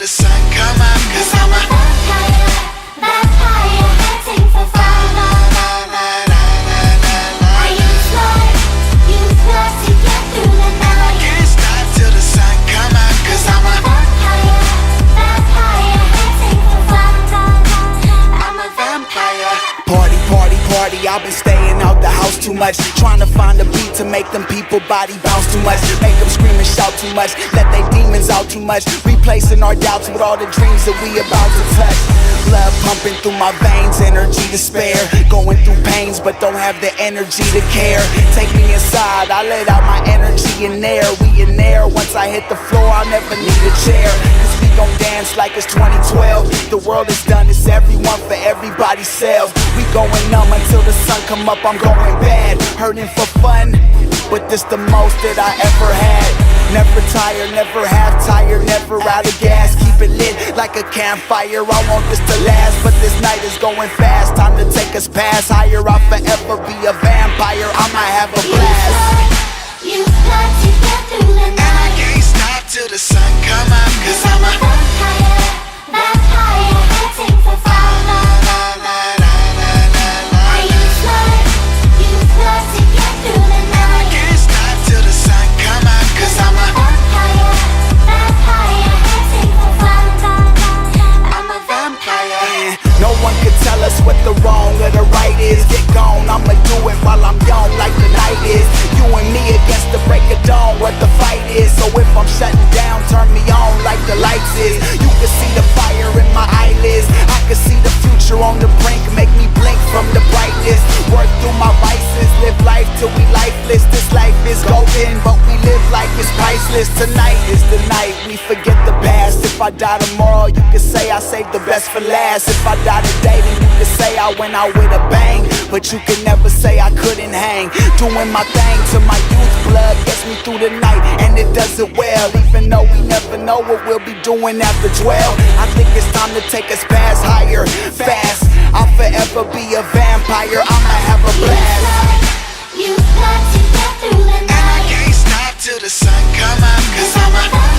the sun come up, 'cause I'm a vampire, hunting for fun. I use blood to get through the night. Can't stop till the sun come up, 'cause I'm a vampire, hunting for fun. I'm a vampire. Party, party, party, I've been staying out the house too much, trying to find a beat to make them people body bounce too much, make them scream and shout too much, let they demons out too much, replacing our doubts with all the dreams that we about to touch. Blood pumping through my veins, energy to spare, going through pains but don't have the energy to care. Take me inside, I let out my energy in there, we in there. Once I hit the floor, I'll never need a chair, 'cause we gon' dance like it's 2012. The world is done, it's everyone for everybody's selves. We going numb until the sun come up, I'm going bad, hurting for fun, but this the most that I ever had. Never tired, never half tired, never out of gas. Keep it lit like a campfire, I want this to last, but this night is going fast. Time to take us past higher, I'll forever be a vampire, I might have a blast. Use blood to get through the And I night. can't stop till the sun come up, 'cause I'm a vampire, hunting for fun. I use blood to get through the night. Can't stop till the sun come up, 'cause I'm a vampire, hunting for fun. I'm a vampire. No one can tell us what the wrong or the right is. Get gone, I'ma do it while I'm young like the night is. You and me against the break of dawn, what the fight is. So if I'm shutting down, turn me on like the lights is. You can see the fire in my eyelids, I can see the future on the brink, make me blink from the brightness. Work through my vices, live life till we lifeless. This life is golden, but we live like it's priceless. Tonight is the night we forget the past. If I die tomorrow, you can say I saved the best for last. If I die today, then you can say I went out with a bang, but you can never say I couldn't hang. Doing my thing to my youth, blood gets me through the night, and it does it well. Even though we never know what we'll be doing after 12, I think it's time to take us past higher, fast. I'll forever be a vampire, I might have a blast. Use blood to get through the And I night. can't stop till the sun come up, 'cause I'm a